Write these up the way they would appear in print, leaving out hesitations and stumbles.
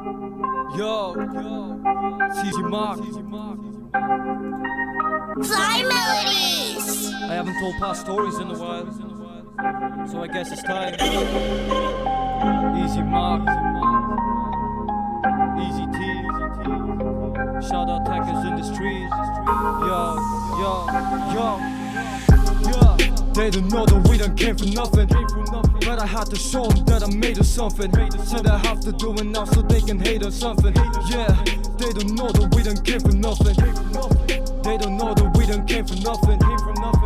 Yo, CG Mark. Fly Melodies! I haven't told past stories in a while, so I guess it's time. Easy Mark. Easy T. Shout out Tackers in the streets. Yo. They don't know that we done came from nothing, but I had to show them that I made of something. Said I have to do it now so they can hate on something. Yeah, they don't know that we done came from nothing. They don't know that we done came from nothing,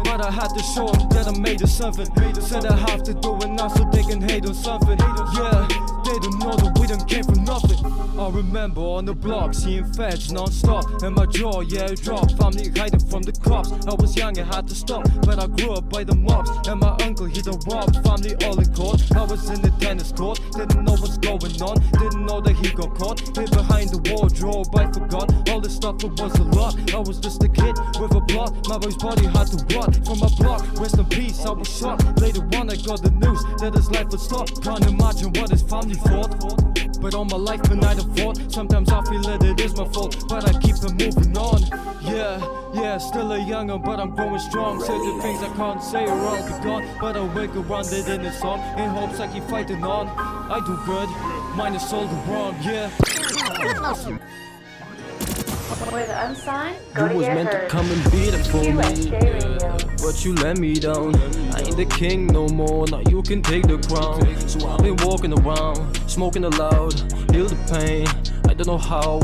but I had to show them that I made of something. Said I have to do it now so they can hate on something. Yeah, they don't know that we done came from nothing. I remember on the block seeing feds non-stop, and my jaw, yeah, it dropped. Family hiding from the cops. I was young, I had to stop, but I grew up by the mobs. And my uncle, he done robbed. Family all in court. I was in the tennis court, didn't know what's going on. Didn't know that he got caught. Hid behind the wardrobe, I forgot all this stuff. It was a lot. I was just a kid with a plot. My boy's body had to rot from my block. Rest in peace, I was shot. Later on, I got the news that his life would stop. Can't imagine what his family thought. But all my life been I done fought. Sometimes I feel that it is my fault, but I keep on moving on. Yeah, still a young'un, but I'm growing strong. Say the things I can't say or I'll be gone, but I wake around it in a song. In hopes I keep fighting on. I do good, minus all the wrong, yeah. With unsigned, go You to was get meant to heard. come and beat it for me, QSJ Radio. but you let me down. I ain't the king no more, now you can take the crown. So I've been walking around, smoking aloud, heal the pain. I don't know how,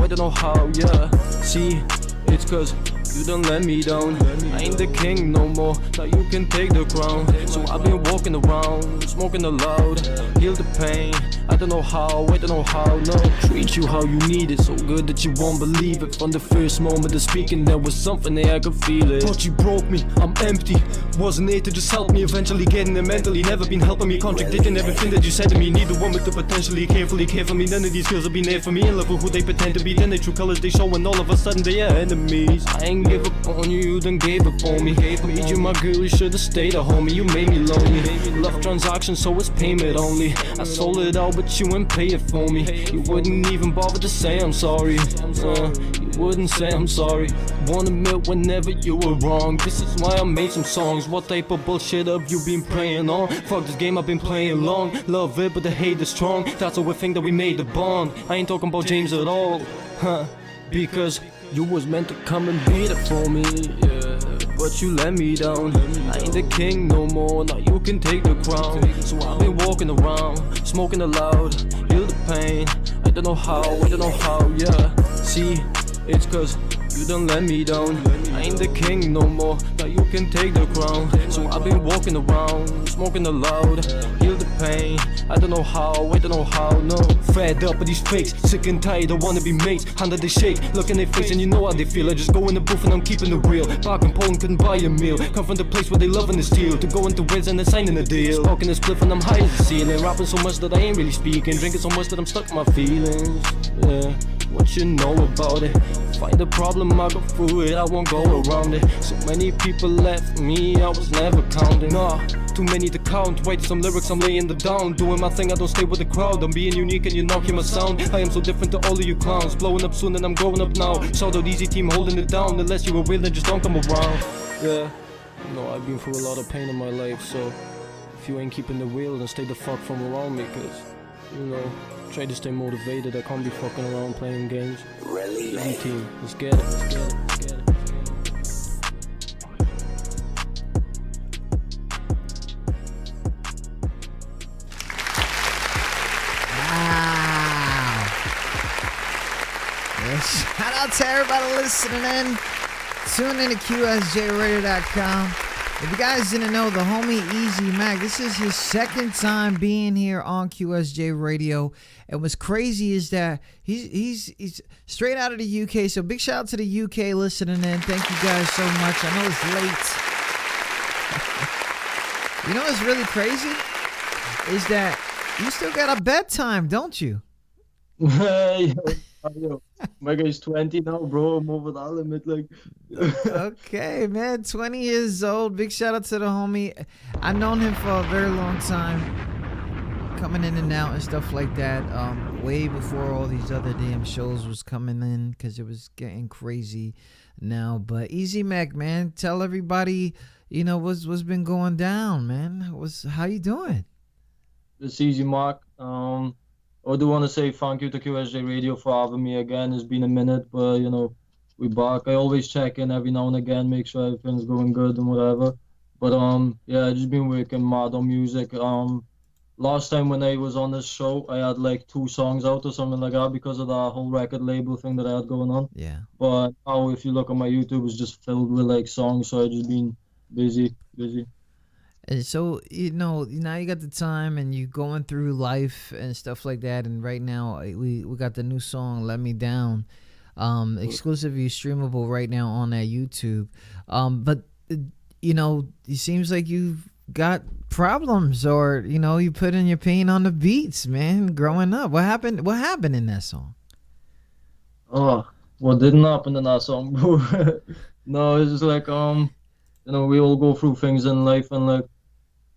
yeah. See, it's cause you don't let me down. I ain't the king no more, now you can take the crown. So I've been walking around, smoking aloud, heal the pain. I don't know how, no. Treat you how you need it, so good that you won't believe it. From the first moment of speaking, there was something there, I could feel it. But you broke me, I'm empty. Wasn't there to just help me, eventually getting it mentally. Never been helping me, contradicting everything that you said to me. Need a woman to potentially carefully care for me. None of these girls have been there for me. In love with who they pretend to be, then their true colors they show, and all of a sudden they are enemies. I ain't give up on you, you done gave up on me. Made you my girl, you should've stayed a homie. You made me lonely. Love transaction, so it's payment only. I sold it out, but you ain't pay it for me. You wouldn't even bother to say I'm sorry. You wouldn't say I'm sorry. Won't admit whenever you were wrong. This is why I made some songs. What type of bullshit have you been praying on? Fuck this game I've been playing long. Love it, but the hate is strong. That's how we think that we made the bond. I ain't talking about James at all, because you was meant to come and beat it for me, yeah. But you let me down. I ain't the king no more, now you can take the crown. So I've been walking around, smoking aloud, heal the pain. I don't know how, yeah. See, it's cause you don't let me down. I ain't the king no more, now you can take the crown. So I've been walking around, smoking aloud, heal the pain. I don't know how, no. Fed up with these fakes, sick and tired, I wanna be mates. Under they shake, look in their face and you know how they feel. I just go in the booth and I'm keeping it real. Back in Poland couldn't buy a meal. Come from the place where they loving the steel. To go into Wiz and then signing a deal. Smoking a spliff and I'm high as the ceiling. Rapping so much that I ain't really speaking. Drinking so much that I'm stuck in my feelings, yeah. What you know about it? Find the problem, I go through it, I won't go around it. So many people left me, I was never counting. Nah, too many to count. Writing some lyrics, I'm laying them down. Doing my thing, I don't stay with the crowd. I'm being unique and you now hear my sound. I am so different to all of you clowns. Blowing up soon and I'm growing up now. Shout out Easy Team holding it down. Unless you were real, then just don't come around. Yeah, you know I've been through a lot of pain in my life. So if you ain't keeping the real, then stay the fuck from around me. Cause, you know, try to stay motivated. I can't be fucking around playing games. Easy Team, let's get it. Wow. Yeah, shout out to everybody listening in. Tune in to QSJRadio.com. If you guys didn't know, the homie Easy Mac, this is his second time being here on QSJ Radio. And what's crazy is that he's straight out of the UK. So big shout out to the UK listening in. Thank you guys so much. I know it's late. You know what's really crazy is that you still got a bedtime, don't you? Yo, my guy's 20 now, bro. I'm over the limit, like. Okay, man, 20 years old. Big shout out to the homie. I've known him for a very long time. coming in and out and stuff like that. Way before all these other damn shows was coming in because it was getting crazy now. But Easy Mac, man, tell everybody, what's been going down, man. How you doing? It's easy, Mark. I do want to say thank you to QSJ Radio for having me again. It's been a minute, but we back. I always check in every now and again, make sure everything's going good and whatever. But yeah, I just been working mad on music. Last time when I was on this show, I had like 2 songs out or something like that because of that whole record label thing that I had going on. Yeah. But now, if you look at my YouTube, it's just filled with like songs. So I just been busy. And so, now you got the time and you going through life and stuff like that. And right now, we got the new song, Let Me Down, exclusively streamable right now on that YouTube. But, it seems like you've got problems or, you put in your pain on the beats, man, growing up. What happened in that song? Oh, what didn't happen in that song, bro? No, it's just like, we all go through things in life and like,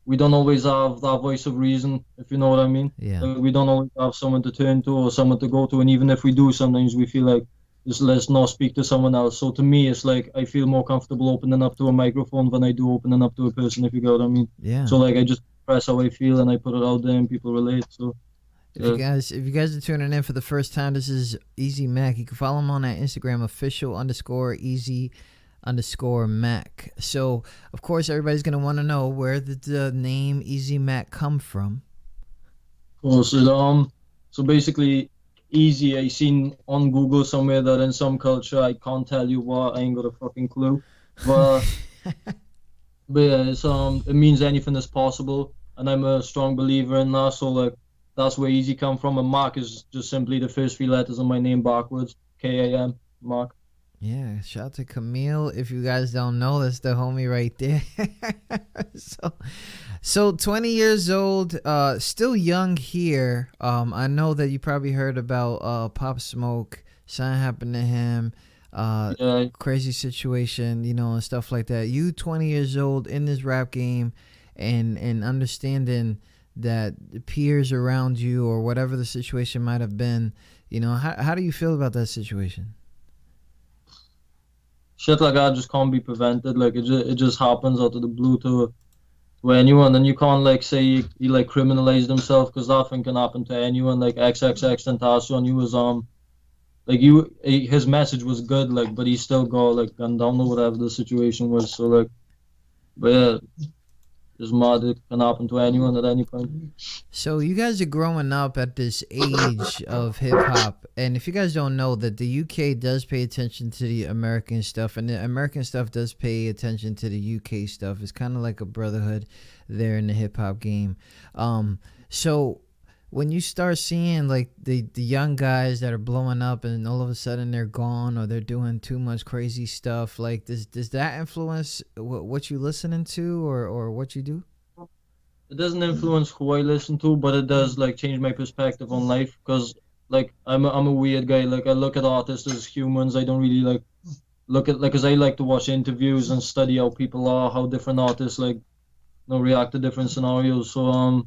we don't always have that voice of reason, if you know what I mean. Yeah. Like, we don't always have someone to turn to or someone to go to. And even if we do, sometimes we feel like, just let's not speak to someone else. So to me, it's like, I feel more comfortable opening up to a microphone than I do opening up to a person, if you get what I mean. Yeah. So like, I just express how I feel and I put it out there and people relate. So if you guys are tuning in for the first time, this is Easy Mac. You can follow him on that Instagram, official_easy_Mac. So, of course, everybody's going to want to know where did the name Easy Mac come from? Oh, so basically, easy, I seen on Google somewhere that in some culture, I can't tell you what, I ain't got a fucking clue. But, but yeah, it means anything is possible. And I'm a strong believer in that. So, like, that's where easy come from. And Mark is just simply the first 3 letters of my name backwards. K-A-M, Mark. Yeah, shout out to Camille. If you guys don't know, that's the homie right there. So 20 years old, still young here. I know that you probably heard about Pop Smoke, something happened to him, crazy situation, and stuff like that. You 20 years old in this rap game and understanding that the peers around you or whatever the situation might have been, how do you feel about that situation? Shit like that just can't be prevented. Like it just happens out of the blue to anyone, and you can't like say he like criminalized himself because that thing can happen to anyone. Like XXX Tentacion, he was his message was good, like, but he still got like gunned down or whatever the situation was. So like, but yeah, it's mad. It can happen to anyone at any point. So you guys are growing up at this age of hip hop, and if you guys don't know that the UK does pay attention to the American stuff, and the American stuff does pay attention to the UK stuff. It's kind of like a brotherhood there in the hip hop game. So when you start seeing like the young guys that are blowing up and all of a sudden they're gone or they're doing too much crazy stuff, like does that influence what you listening to or what you do? It doesn't influence who I listen to, but it does like change my perspective on life because like I'm a weird guy. Like I look at artists as humans. I don't really like look at like because I like to watch interviews and study how people are, how different artists like react to different scenarios. So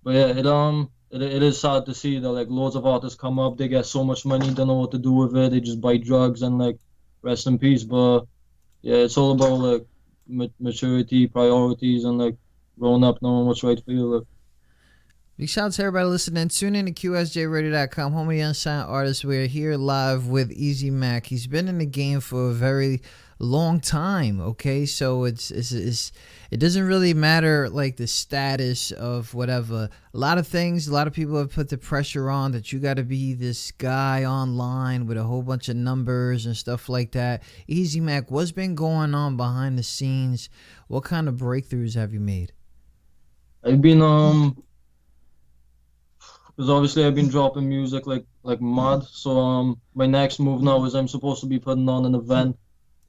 but yeah, it is sad to see that like loads of artists come up, they get so much money, don't know what to do with it, they just buy drugs and like rest in peace. But yeah, it's all about like maturity, priorities, and like growing up, knowing what's right for you. Like. Big shout out to everybody listening. Tune in to QSJRadio.com. Homie Unsigned Artist. We're here live with Easy Mac. He's been in the game for a very long time, okay? So it doesn't really matter like the status of whatever. A lot of people have put the pressure on that you got to be this guy online with a whole bunch of numbers and stuff like that. Easy Mac, what's been going on behind the scenes? What kind of breakthroughs have you made? I've been because obviously I've been dropping music like mad. So my next move now is I'm supposed to be putting on an event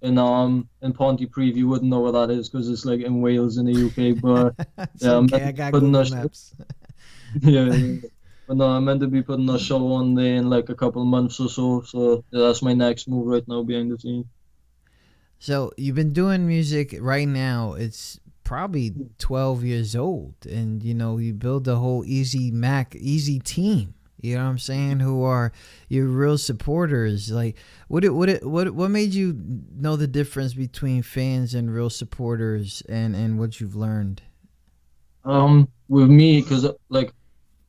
in Pontypridd. You wouldn't know where that is because it's like in Wales in the UK. But yeah, okay, I got Google Maps. yeah. But no, I'm meant to be putting a show on there in like a couple of months or so. So yeah, that's my next move right now behind the scenes. So you've been doing music right now. It's probably 12 years old, and you build the whole Easy team. You know what I'm saying? Who are your real supporters? Like, what made you know the difference between fans and real supporters, and what you've learned? With me, because like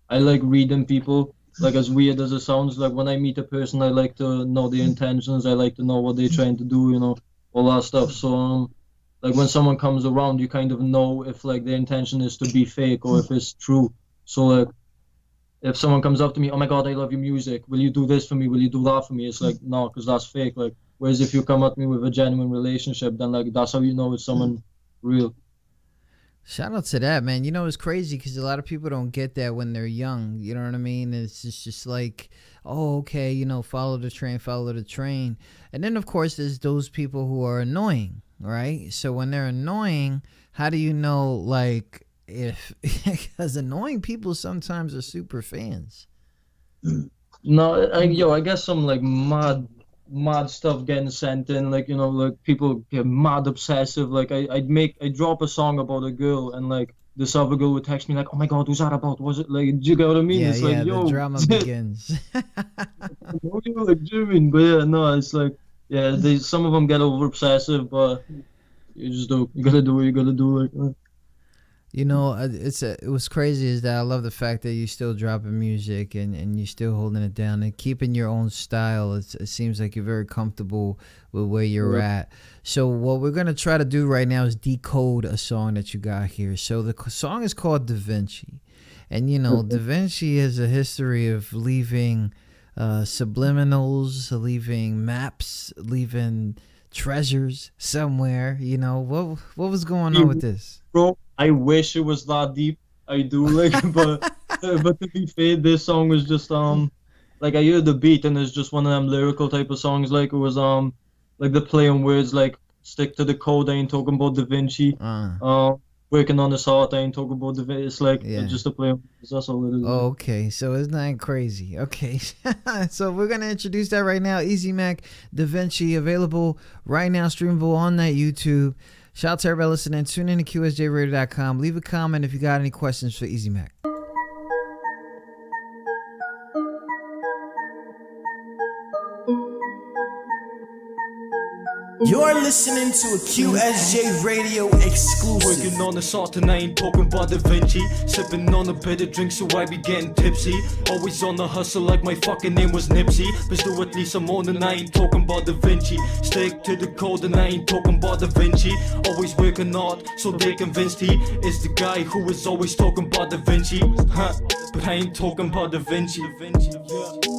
I like reading people. Like, as weird as it sounds, like when I meet a person, I like to know their intentions. I like to know what they're trying to do, all that stuff. So like when someone comes around, you kind of know if like their intention is to be fake or if it's true. So like if someone comes up to me, oh my God, I love your music. Will you do this for me? Will you do that for me? It's like, no, because that's fake. Like, whereas if you come at me with a genuine relationship, then like that's how you know it's someone real. Shout out to that, man. It's crazy because a lot of people don't get that when they're young. You know what I mean? It's just like, oh, okay, follow the train, follow the train. And then, of course, there's those people who are annoying, right? So when they're annoying, how do you know, like, if, because annoying people sometimes are super fans. No, I guess some like mad stuff getting sent in, like like people get mad obsessive. Like I'd drop a song about a girl, and like this other girl would text me like, oh my God, who's that about? Was it like, do you get what I mean? Yeah, It's like, yo, the drama begins. what do you like, do you mean? But yeah, no, it's like, yeah, some of them get over obsessive, but you gotta do what you gotta do, like. It was crazy is that I love the fact that you still dropping music and you're still holding it down and keeping your own style. It seems like you're very comfortable with where you're at. So what we're going to try to do right now is decode a song that you got here. So the song is called Da Vinci. And, Da Vinci has a history of leaving subliminals, leaving maps, leaving treasures somewhere. What was going on with this? Bro, I wish it was that deep. I do, like, but to be fair, this song was just like I hear the beat and it's just one of them lyrical type of songs. Like it was like the play on words, like stick to the code. I ain't talking about Da Vinci. Working on his heart. I ain't talking about Da Vinci. It's like it's just a play on words. That's all it is. Oh, okay, so it's not crazy. Okay, so we're gonna introduce that right now. Easy Mac, Da Vinci, available right now, streamable on that YouTube. Shout out to everybody listening. Tune in to QSJRadio.com. Leave a comment if you got any questions for Easy Mac. You're listening to a QSJ Radio exclusive. Working on this art and I ain't talking about Da Vinci. Sipping on a better drink so I be getting tipsy. Always on the hustle like my fucking name was Nipsey. But still at least I'm on and I ain't talking about Da Vinci. Stick to the code and I ain't talking about Da Vinci. Always working hard so they convinced he is the guy who is always talking about Da Vinci. But I ain't talking about Da Vinci.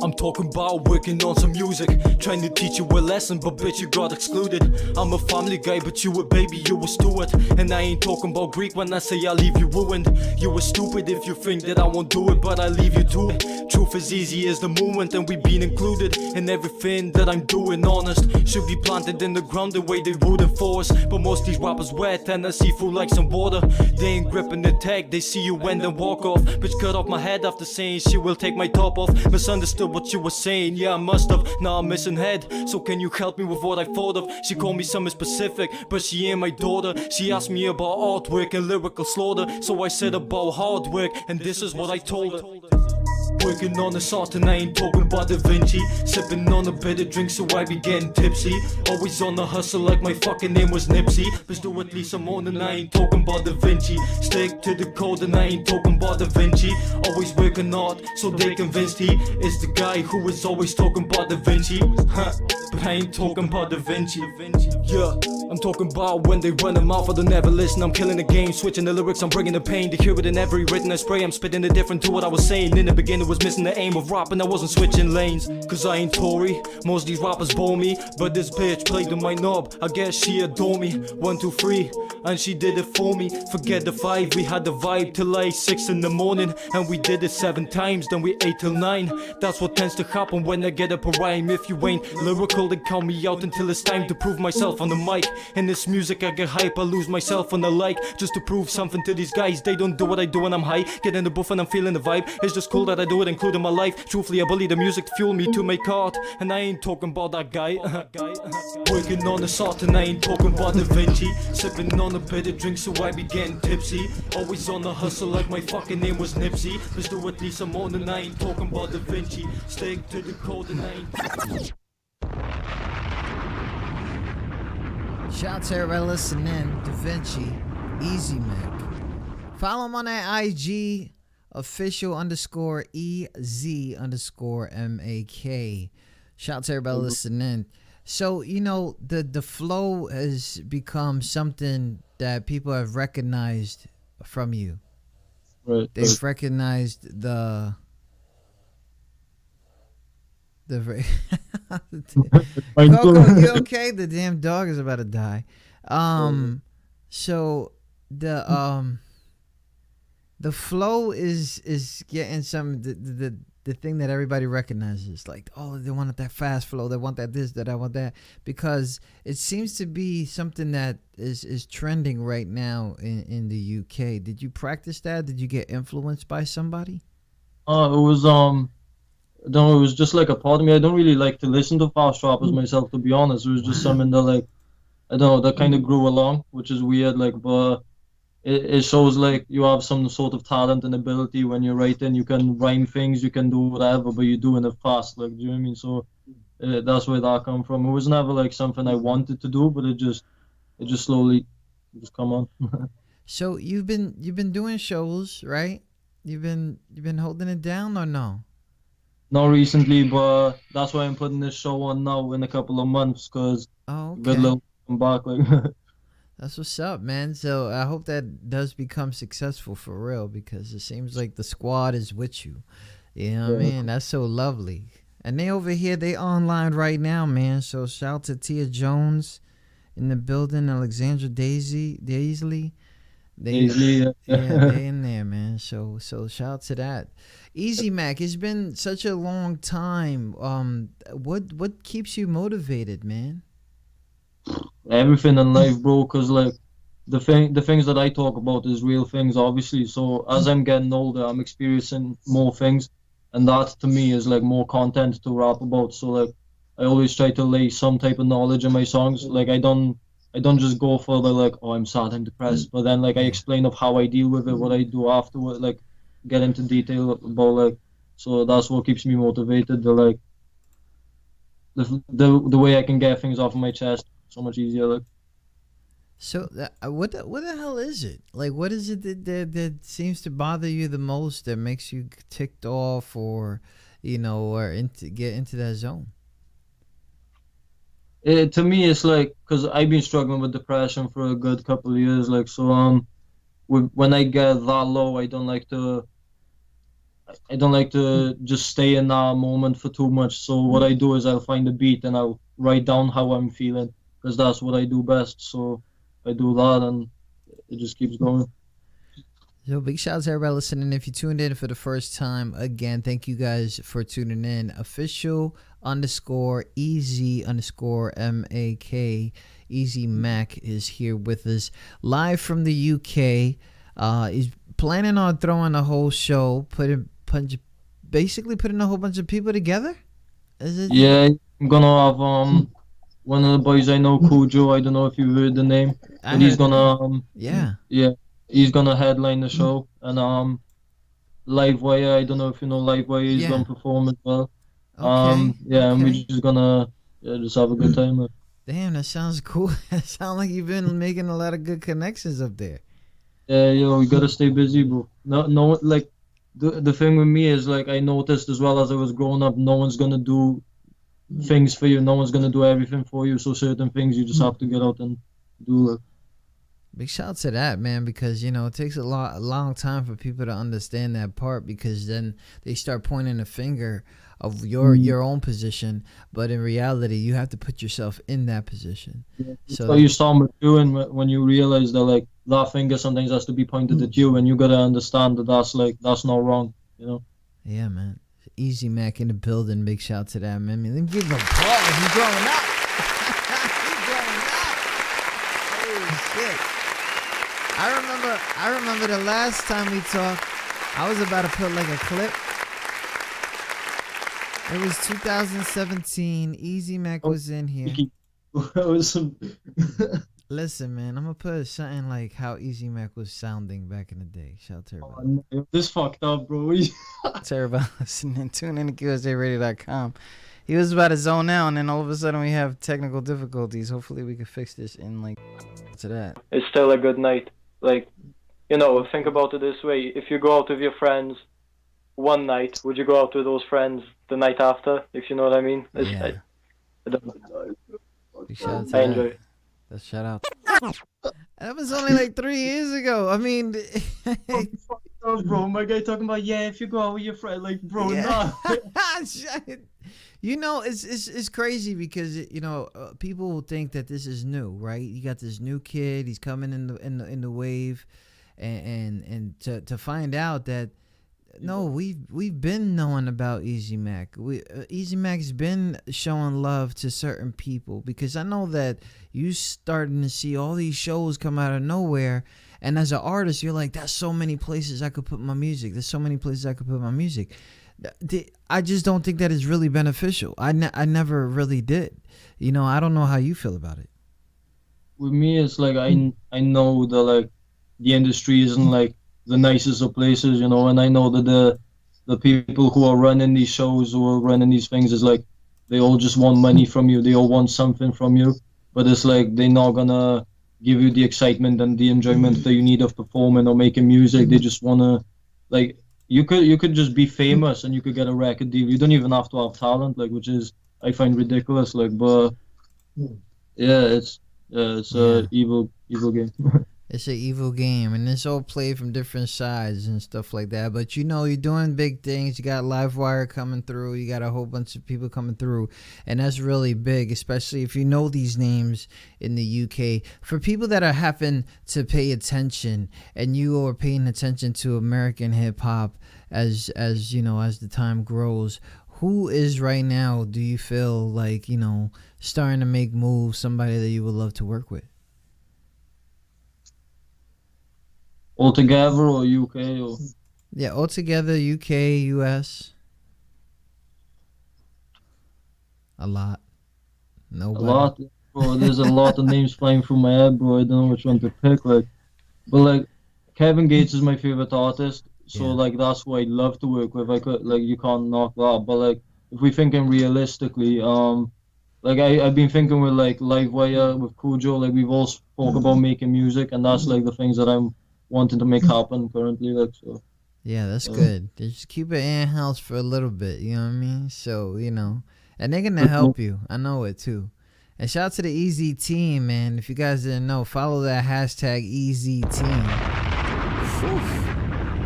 I'm talking about working on some music. Trying to teach you a lesson but bitch you got excluded. I'm a family guy but you a baby, you a steward. And I ain't talking about Greek when I say I leave you ruined. You a stupid if you think that I won't do it, but I leave you to it. Truth is easy as the movement and we been included in everything that I'm doing. Honest should be planted in the ground the way they would enforce. But most these rappers wet and I see through like some water. They ain't gripping the tag, they see you and then walk off. Bitch cut off my head after saying she will take my top off. Misunderstood what you were saying, yeah I must have. Now I'm missing head, so can you help me with what I thought of? She called me something specific, but she ain't my daughter. She asked me about artwork and lyrical slaughter, so I said about hard work, and this is what I told her. Working on this art and I ain't talking about Da Vinci. Sipping on a better drink so I be getting tipsy. Always on the hustle like my fucking name was Nipsey. But still at least I'm on and I ain't talking about Da Vinci. Stick to the code and I ain't talking about Da Vinci. Always working hard so they convinced he is the guy who is always talking about Da Vinci. But I ain't talking about Da Vinci. Yeah, I'm talking about when they run them off, I don't never listen. I'm killing the game, switching the lyrics, I'm bringing the pain. To hear it in every written I spray, I'm spitting it different to what I was saying. In the beginning was missing the aim of rap and I wasn't switching lanes. Cause I ain't Tory, most of these rappers bore me. But this bitch played on my knob, I guess she adore me. 1, 2, 3, and she did it for me. Forget the 5, we had the vibe till like 6 in the morning. And we did it 7 times, then we 8 till 9. That's what tends to happen when I get up a rhyme. If you ain't lyrical, then count me out until it's time to prove myself on the mic. In this music I get hype, I lose myself on the like. Just to prove something to these guys, they don't do what I do when I'm high. Get in the booth and I'm feeling the vibe. It's just cool that I do do it, including my life. Truthfully, I believe the music to fuel me to make art. And I ain't talking about that guy. Working on this art and I ain't talking about Da Vinci. Sipping on a bit of drink so I be getting tipsy. Always on the hustle like my fucking name was Nipsey. Let's do at least some more than I ain't talking about Da Vinci. Stick to the code and I ain't... Shout out to everybody listening. Da Vinci, Easy Mac. Follow him on that IG, official _ EZ _ MAK. Shout out to everybody listening. So, you know, the flow has become something that people have recognized from you. Right. They've recognized the Coco, you okay? The damn dog is about to die. So the flow is getting some the thing that everybody recognizes. Like, oh, they want that fast flow. They want that this, that I want that, because it seems to be something that is trending right now in the UK. Did you practice that? Did you get influenced by somebody? It was no, it was just like a part of me. I don't really like to listen to fast rappers myself, to be honest. It was just something that, like, I don't know, that kind of grew along, which is weird. Like, but it shows like you have some sort of talent and ability when you're writing. You can rhyme things, you can do whatever, but you're doing it fast. Like, do you know what I mean? So that's where that come from. It was never like something I wanted to do, but it just slowly just come on. So you've been doing shows, right? You've been holding it down or no? Not recently, but that's why I'm putting this show on now in a couple of months, because good little come back. Like, that's what's up, man. So I hope that does become successful for real, because it seems like the squad is with you. You know what I mean? That's so lovely. And they over here, they online right now, man. So shout out to Tia Jones in the building, Alexandra Daisley. Yeah, they in there, man. So shout out to that. Easy Mac, it's been such a long time. What keeps you motivated, man? everything in life, bro. Cause like the things that I talk about is real things, obviously. So as I'm getting older, I'm experiencing more things, and that to me is like more content to rap about. So like I always try to lay some type of knowledge in my songs. Like I don't just go for the like, oh, I'm sad, I'm depressed, but then like I explain of how I deal with it, what I do afterward, like get into detail about like. So that's what keeps me motivated. The like the way I can get things off of my chest so much easier. Like. So what the hell is it? Like, what is it that seems to bother you the most, that makes you ticked off, or or get into that zone? To me, it's like, because I've been struggling with depression for a good couple of years. Like, so when I get that low, I don't like to just stay in that moment for too much. So what I do is I'll find a beat and I'll write down how I'm feeling, because that's what I do best. So I do that and it just keeps going. So big shout out to everybody listening. If you tuned in for the first time, again, thank you guys for tuning in. Official _ easy _ MAK. Easy Mac is here with us live from the UK. He's planning on throwing a whole show, basically putting a whole bunch of people together. Is it? Yeah, I'm gonna have one of the boys I know, Cujo. I don't know if you've heard the name, but he's gonna he's gonna headline the show, and Livewire. I don't know if you know Livewire. He's gonna perform as well. And we're just gonna just have a good time. Damn, that sounds cool. It sounds like you've been making a lot of good connections up there. Yeah, we gotta stay busy, bro. No, like the thing with me is like I noticed as well as I was growing up, no one's gonna do things for you. No one's gonna do everything for you. So certain things you just have to get out and do it. Big shout out to that, man, because it takes a long time for people to understand that part, because then they start pointing a finger of your own position, but in reality you have to put yourself in that position. So you start doing when you realize that like that finger sometimes has to be pointed at you, and you gotta understand that that's not wrong, Yeah, man. Easy Mac in the building. Big shout out to that, man. Let me give him applause. He's growing up. He's growing up. Holy shit. I remember the last time we talked, I was about to put like a clip It was 2017. Easy Mac was in here. That was some. Listen, man, I'm gonna put something like how Easy Mac was sounding back in the day. Shout out to everybody. This fucked up, bro. To everybody listening, tune in to QSJRadio.com. He was about to zone out, and then all of a sudden we have technical difficulties. Hopefully we can fix this in like to that. It's still a good night. Like, you know, think about it this way. If you go out with your friends one night, would you go out with those friends the night after? If you know what I mean? Yeah. I enjoy it. Let's shout out. That was only like 3 years ago. I mean, Oh, bro, my guy talking about, yeah, if you go out with your friend, like, bro, yeah. nah. You know, it's crazy because you know people think that this is new, right? You got this new kid, he's coming in the wave, and to find out that no, we've been knowing about Easy Mac. Easy Mac's been showing love to certain people because I know that you starting to see all these shows come out of nowhere, and as an artist, you're like, "That's so many places I could put my music. There's so many places I could put my music." I just don't think that is really beneficial. I never really did. You know, I don't know how you feel about it. With me, it's like I know that like the industry isn't like the nicest of places, you know, and I know that the people who are running these shows, who are running these things, is like they all just want money from you. They all want something from you, but it's like they're not gonna give you the excitement and the enjoyment that you need of performing or making music. They just wanna like. You could just be famous and you could get a record deal. You don't even have to have talent, like, which is I find ridiculous. Like, but yeah, it's a evil game. It's an evil game, and it's all played from different sides and stuff like that. But you know, you're doing big things. You got Livewire coming through. You got a whole bunch of people coming through, and that's really big, especially if you know these names in the UK. For people that are happen to pay attention, and you are paying attention to American hip hop as you know, as the time grows. Who is right now, do you feel like, you know, starting to make moves, somebody that you would love to work with? Altogether or UK or? Yeah, altogether, UK, US. A lot. Nobody. A lot, bro. There's a lot of names flying through my head, bro. I don't know which one to pick. Like, but like, Kevin Gates is my favorite artist, so Yeah. like that's who I'd love to work with. I could like you can't knock that. But like, if we're thinking realistically, like I've been thinking with like Livewire with Cujo. Like we've all spoke about making music, and that's like the things that I'm wanting to make happen currently. Like so. Yeah, that's good. Just keep it in house for a little bit. You know what I mean? So you know, and they're gonna help you. I know it too. And shout out to the Easy Team, man. If you guys didn't know, follow that hashtag Easy Team. Whew.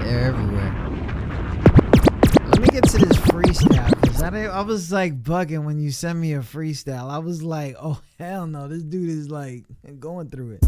They're everywhere. Let me get to this freestyle because I was like bugging when you sent me a freestyle. I was like, oh hell no, this dude is like going through it.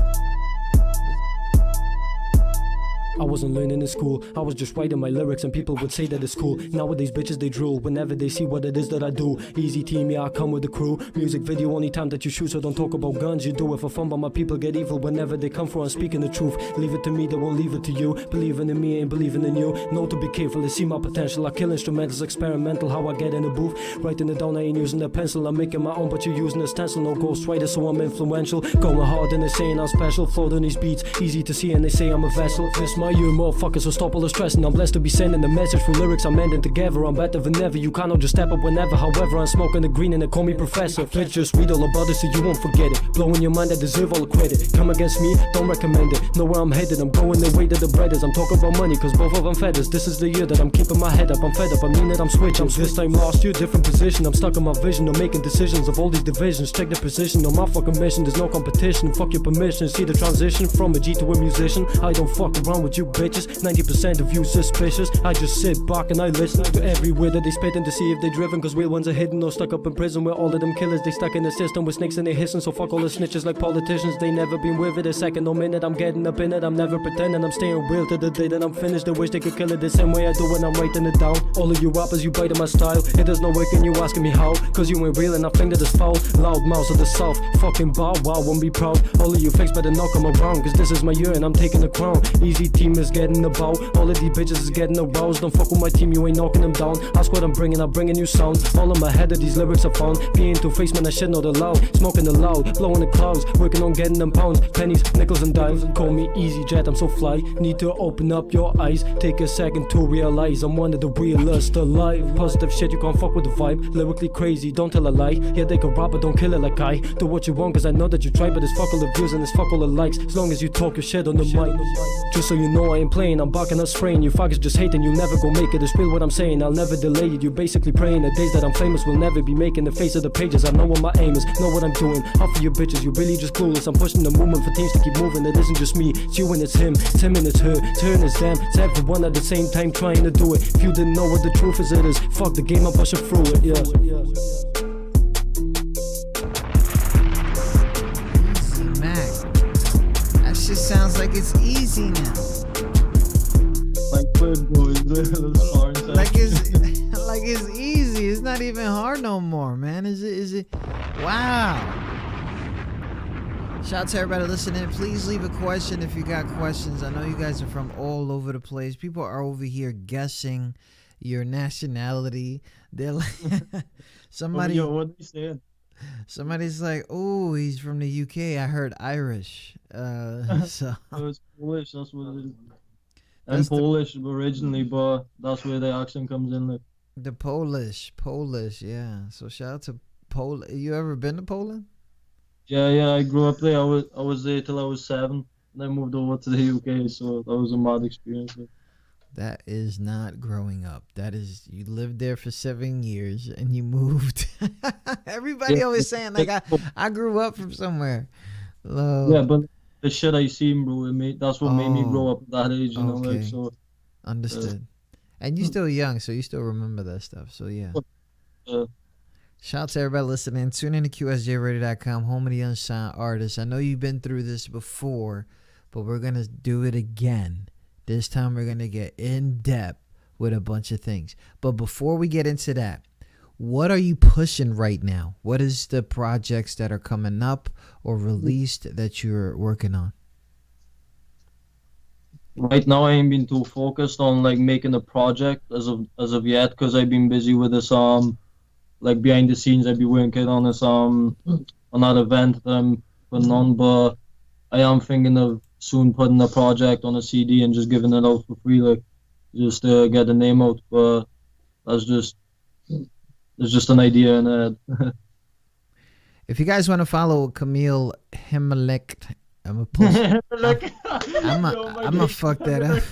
I wasn't learning in school, I was just writing my lyrics and people would say that it's cool. Nowadays bitches they drool whenever they see what it is that I do. Easy Team, yeah, I come with the crew. Music video only time that you shoot, so don't talk about guns. You do it for fun, but my people get evil whenever they come for. I'm speaking the truth. Leave it to me, they won't leave it to you. Believing in me ain't believing in you. Know to be careful, they see my potential. I kill instrumentals, experimental, how I get in the booth. Writing it down, I ain't using a pencil. I'm making my own, but you using a stencil. No ghostwriter, so I'm influential. Going hard and they saying I'm special. Float on these beats, easy to see and they say I'm a vessel. This my year, motherfuckers, so stop all the stressing. I'm blessed to be sending the message through lyrics I'm ending together. I'm better than ever, you cannot just step up whenever. However, I'm smoking the green and they call me professor. Let's just read all about it so you won't forget it. Blowing your mind, I deserve all the credit. Come against me, don't recommend it. Know where I'm headed, I'm going the way that the bread is. I'm talking about money, cause both of them feathers. This is the year that I'm keeping my head up. I'm fed up, I mean that I'm switching. This time last year, different position. I'm stuck in my vision, I'm making decisions of all these divisions. Check the position on my fucking mission, there's no competition. Fuck your permission, see the transition from a G to a musician. I don't fuck around with you bitches. 90% of you suspicious. I just sit back and I listen to every word that they spitting to see if they driven. Cause real ones are hidden or stuck up in prison. Where all of them killers, they stuck in the system with snakes and they hissing. So fuck all the snitches like politicians. They never been with it a second or minute. I'm getting up in it, I'm never pretending. I'm staying real to the day that I'm finished. They wish they could kill it the same way I do when I'm writing it down. All of you rappers, you biting my style. It does not work and you asking me how. Cause you ain't real and I think that it's foul. Loud mouths of the south, fucking bow wow, won't be proud. All of you fakes better not come around. Cause this is my year and I'm taking the crown. Easy T team is getting about. All of these bitches is getting aroused. Don't fuck with my team, you ain't knocking them down. Ask what I'm bringing new sound. All in my head of these lyrics I found. Being two-faced, man, I shit not allowed. Smoking the loud, blowing the clouds, working on getting them pounds, pennies, nickels and dimes. Call me Easy Jet, I'm so fly. Need to open up your eyes. Take a second to realize I'm one of the realest alive. Positive shit, you can't fuck with the vibe. Lyrically crazy, don't tell a lie. Yeah, they can rap, but don't kill it like I do. What you want, cause I know that you try. But it's fuck all the views and it's fuck all the likes. As long as you talk your shit on the mic. Just so you know I ain't playing, I'm barking not spraying. You fuckers just hating, you'll never go make it. It's real what I'm saying, I'll never delay it. You basically praying the days that I'm famous will never be making the face of the pages. I know what my aim is, know what I'm doing. Half of you bitches, you really just clueless. I'm pushing the movement for teams to keep moving. It isn't just me, it's you and it's him. It's him and it's her, it's her and it's them. It's everyone at the same time trying to do it. If you didn't know what the truth is, it is. Fuck the game, I'm pushing through it, yeah. Easy Mac. That shit sounds like it's easy now. Like good boys, Like it's easy. It's not even hard no more, man. Is it? Wow. Shout out to everybody listening. Please leave a question if you got questions. I know you guys are from all over the place. People are over here guessing your nationality. They're like, somebody. Yo, what are you saying? Somebody's like, oh, he's from the UK. I heard Irish. So It's Polish, that's what it is. I'm Polish originally, but that's where the accent comes in. Like. The Polish, yeah. So shout out to Poland. You ever been to Poland? Yeah, I grew up there. I was there till I was 7. Then I moved over to the UK, so that was a mad experience. That is not growing up. That is, you lived there for 7 years and you moved. Everybody always saying like I grew up from somewhere. Yeah, but the shit I seen, bro, that's what made me grow up at that age, you know, okay. like so. Understood. And you're still young, so you still remember that stuff. So yeah. Shout out to everybody listening. Tune in to QSJRadio.com, home of the unsigned artists. I know you've been through this before, but we're gonna do it again. This time we're gonna get in depth with a bunch of things. But before we get into that, what are you pushing right now? What is the projects that are coming up or released that you're working on? Right now, I ain't been too focused on like making a project as of yet, because I've been busy with this like behind the scenes. I've been working on this on that event that I'm putting on, but I am thinking of soon putting a project on a CD and just giving it out for free, like just to get the name out. But that's just an idea in the head. If you guys want to follow Camille Himalek, I'm gonna fuck that up.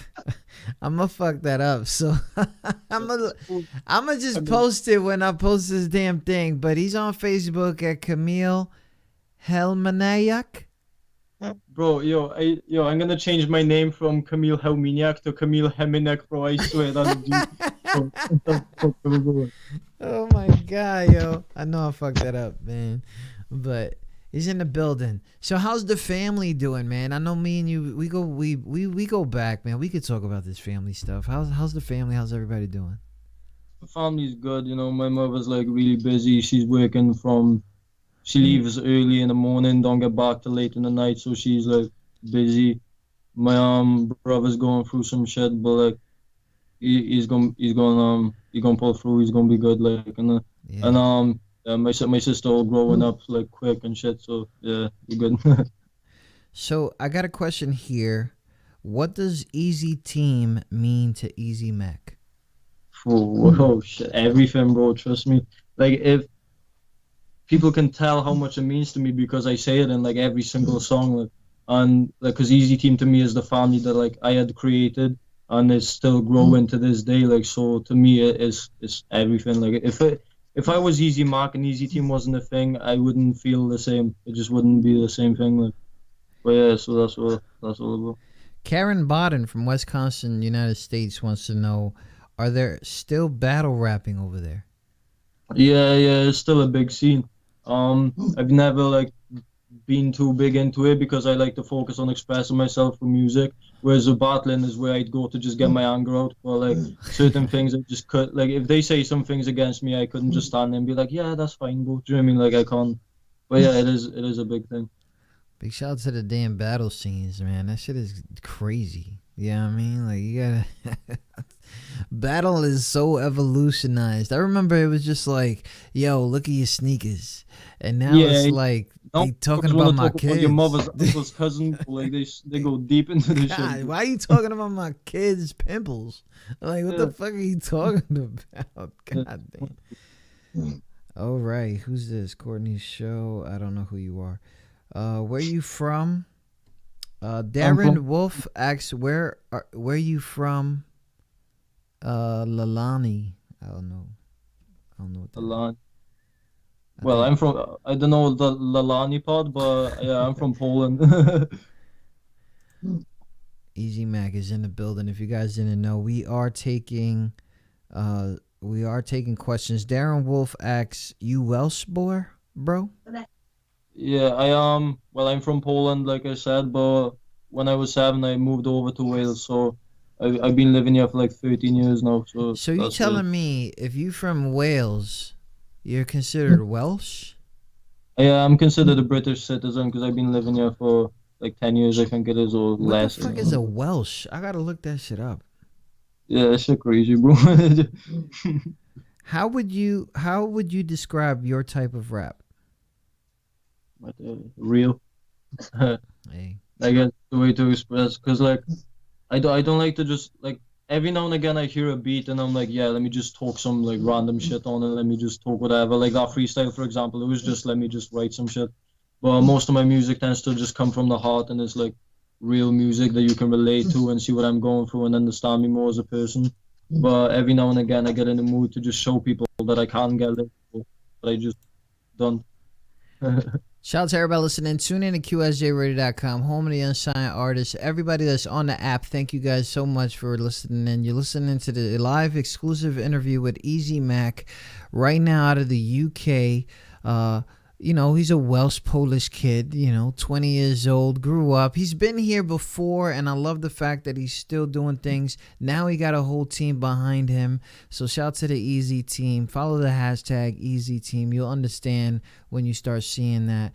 I'm gonna fuck that up. So I'm gonna just post it when I post this damn thing. But he's on Facebook at Camille Helmanayak. Bro, I'm gonna change my name from Camille Helminiak to Camille Heminek, bro. I swear Oh my god, yo! I know I fucked that up, man. But he's in the building. So how's the family doing, man? I know me and you, we go back, man. We could talk about this family stuff. How's the family? How's everybody doing? The family's good, you know. My mother's like really busy. She's working she leaves early in the morning, don't get back till late in the night, so she's like busy. My brother's going through some shit, but like he's gonna pull through. He's gonna be good, like my sister all growing up like quick and shit, so yeah, we're good. So I got a question here. What does Easy Team mean to Easy Mac? Oh shit, everything, bro. Trust me. Like if people can tell how much it means to me because I say it in like every single song, like, and like, cause Easy Team to me is the family that like I had created and it's still growing to this day. Like, so to me, it's everything. Like, if I was Easy Mac and Easy Team wasn't a thing, I wouldn't feel the same. It just wouldn't be the same thing. Like, but yeah, so that's all about. Karen Bodden from Wisconsin, United States wants to know: are there still battle rapping over there? Yeah, it's still a big scene. I've never like been too big into it because I like to focus on expressing myself through music. Whereas the battling is where I'd go to just get my anger out. But like certain things I just could, like if they say some things against me, I couldn't just stand there and be like, yeah, that's fine, bro. Do you know what I mean? Like I can't. But yeah, it is a big thing. Big shout out to the damn battle scenes, man. That shit is crazy. Yeah, I mean, like you gotta. Battle is so evolutionized. I remember it was just like, "Yo, look at your sneakers," and now it's Yeah, like now they talking girls want about to my talk about your kids. mother's uncle's cousin. Like they go deep into the shit. God, why are you talking about my kids' pimples? Like, what the Yeah. fuck are you talking about? Yeah. God damn. All right, who's this? Courtney Show. I don't know who you are. Where you from? I'm Darren from Wolf asks, where you from? Lalani. I don't know. I don't know what that is. Milan. I Well, think I'm from. I don't know the Lalani part, but yeah, I'm from Poland. Easy Mac is in the building. If you guys didn't know, we are taking questions. Darren Wolf asks, you Welsh boy, bro? Yeah, I am. Well, I'm from Poland, like I said, but when I was 7, I moved over to Wales. So I've been living here for like 13 years now. So So you that's the. telling me if you from Wales, you're considered Welsh? Yeah, I'm considered a British citizen because I've been living here for like 10 years, I think it is, or What the less. fuck is a Welsh? I gotta look that shit up. Yeah, it's shit crazy, bro. How would you describe your type of rap? But, real. Hey. I guess the way to express, because like I don't like to just like every now and again I hear a beat and I'm like, yeah, let me just talk some like random shit on it, let me just talk whatever. Like that freestyle, for example, it was just let me just write some shit. But most of my music tends to just come from the heart and it's like real music that you can relate to and see what I'm going through and understand me more as a person. But every now and again I get in the mood to just show people that I can get it, but I just don't. Shout out to everybody listening. Tune in to QSJRadio.com, home of the unsigned artists. Everybody that's on the app, thank you guys so much for listening in. You're listening to the live exclusive interview with Easy Mac right now out of the UK. He's a Welsh Polish kid, 20 years old, grew up. He's been here before, and I love the fact that he's still doing things. Now he got a whole team behind him. So shout out to the Easy team. Follow the hashtag Easy Team. You'll understand when you start seeing that.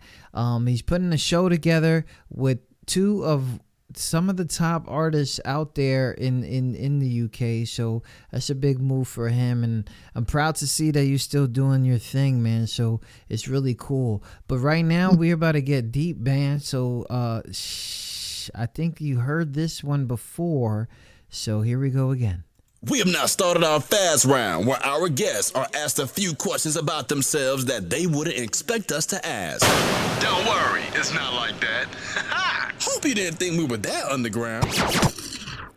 He's putting a show together with two of some of the top artists out there in the UK, so that's a big move for him, and I'm proud to see that you're still doing your thing, man. So it's really cool. But right now we're about to get deep, man. So I think you heard this one before, so here we go again. We have now started our fast round where our guests are asked a few questions about themselves that they wouldn't expect us to ask. Don't worry, it's not like that. Hope you didn't think we were that underground.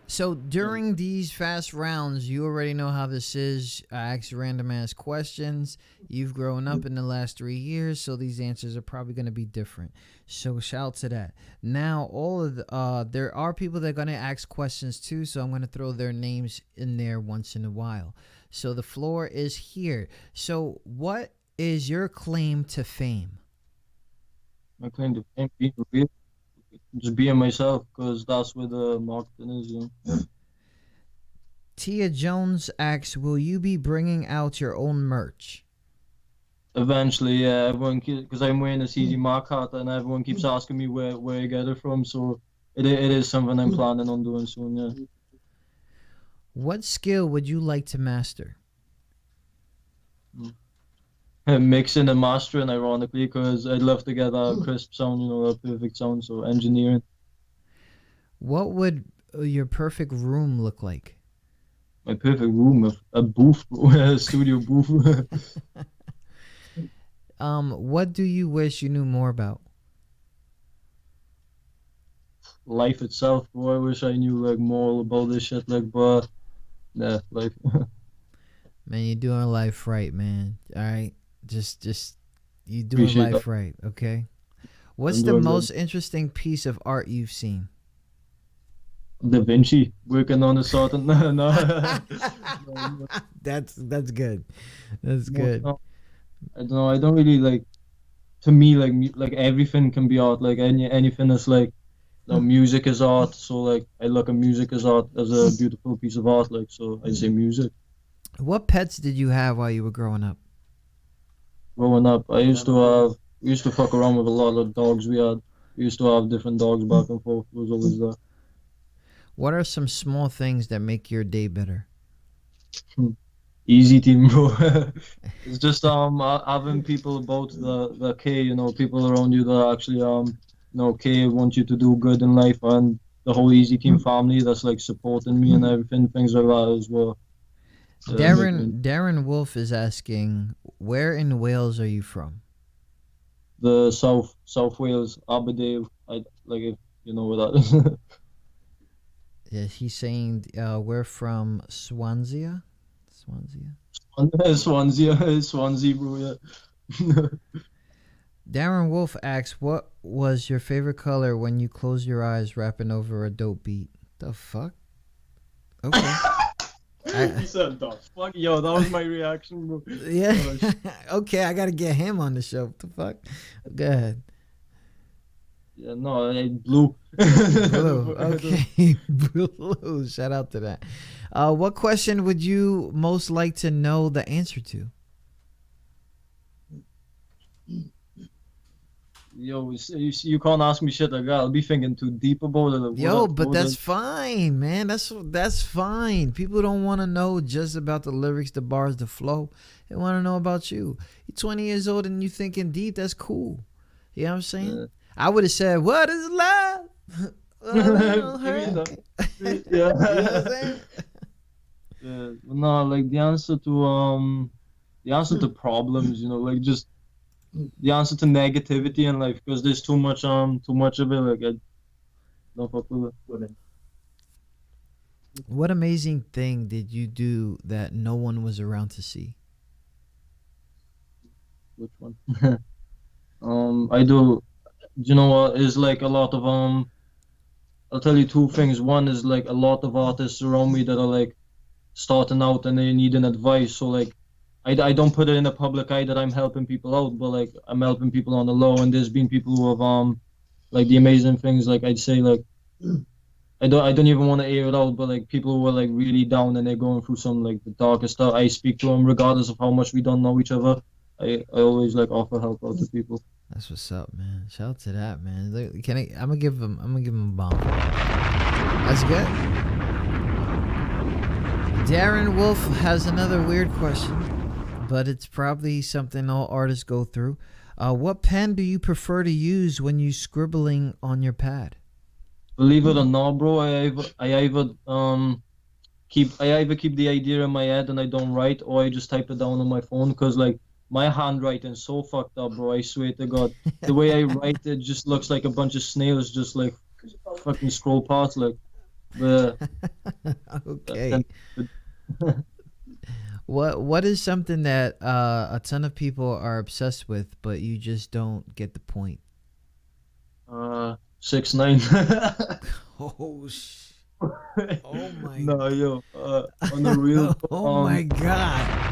So during these fast rounds, you already know how this is. I ask random ass questions. You've grown up in the last 3 years, so these answers are probably going to be different. So shout out to that. Now, there are people that are going to ask questions too, so I'm going to throw their names in there once in a while. So the floor is here. So what is your claim to fame? My claim to fame being real, just being myself, because that's where the marketing is. Tia Jones asks, will you be bringing out your own merch? Eventually, yeah, everyone, because I'm wearing a CZ Mark hat, and everyone keeps asking me where I get it from. So it is something I'm planning on doing soon. Yeah. What skill would you like to master? Mixing and mastering, ironically, because I'd love to get a crisp sound, a perfect sound. So engineering. What would your perfect room look like? My perfect room, a booth, a studio booth. What do you wish you knew more about? Life itself, bro. I wish I knew like more about this shit, but yeah, life. Man, you're doing life right, man. All right, just you doing Appreciate life that. right, okay? What's I'm the doing most interesting piece of art you've seen? Da Vinci working on a certain. No. That's good. That's good. No, I don't know. I don't really like. To me, like everything can be art. Like anything that's like, music is art. So like I look at music as art, as a beautiful piece of art. Like so, I say music. What pets did you have while you were growing up? Growing up, we used to fuck around with a lot of dogs we had. We used to have different dogs back and forth. It was always there. What are some small things that make your day better? Easy team, bro. It's just having people about the K, people around you that actually K want you to do good in life, and the whole easy team family that's like supporting me and everything, things like that as well. Darren Wolf is asking, where in Wales are you from? The South Wales, Aberdeen. I like if you know where that is. Yeah, he's saying we're from Swansea. Swansea, bro. Yeah. Darren Wolf asks, what was your favorite color when you close your eyes rapping over a dope beat? The fuck? Okay. He said the fuck, yo, that was my reaction, bro. Yeah. Okay, I gotta get him on the show. What the fuck? Go ahead. Yeah, no, blue. Blue. Okay. Blue. Shout out to that. What question would you most like to know the answer to? Yo, you can't ask me shit like that. I'll be thinking too deep about it. Yo, but that's fine, man. That's fine. People don't want to know just about the lyrics, the bars, the flow. They want to know about you. You're 20 years old and you thinking deep. That's cool. You know what I'm saying? Yeah. I would have said, "What is love?" Yeah. You know what I'm saying? Yeah. No, like the answer to problems, like just the answer to negativity in life, because there's too much of it. Like I don't fuck with it. What amazing thing did you do that no one was around to see? Which one? I do. You know what? Is like a lot of I'll tell you two things. One is like a lot of artists around me that are like starting out and they need an advice. So like I don't put it in the public eye that I'm helping people out, but like I'm helping people on the low. And there's been people who have like the amazing things. Like I'd say like I don't even want to air it out, but like people who are like really down and they're going through some like the darkest stuff. I speak to them regardless of how much we don't know each other. I always like offer help out to people. That's what's up, man. Shout out to that, man. Look, I'm gonna give him a bomb. That's good. Darren Wolf has another weird question, but it's probably something all artists go through. What pen do you prefer to use when you scribbling on your pad? Believe it or not, bro, I either keep the idea in my head and I don't write, or I just type it down on my phone, because like my handwriting's so fucked up, bro. I swear to God, the way I write it just looks like a bunch of snails just like fucking scroll past, like. Okay. What is something that a ton of people are obsessed with, but you just don't get the point? 6ix9ine. Oh my. No, yo. On the real. Oh my God.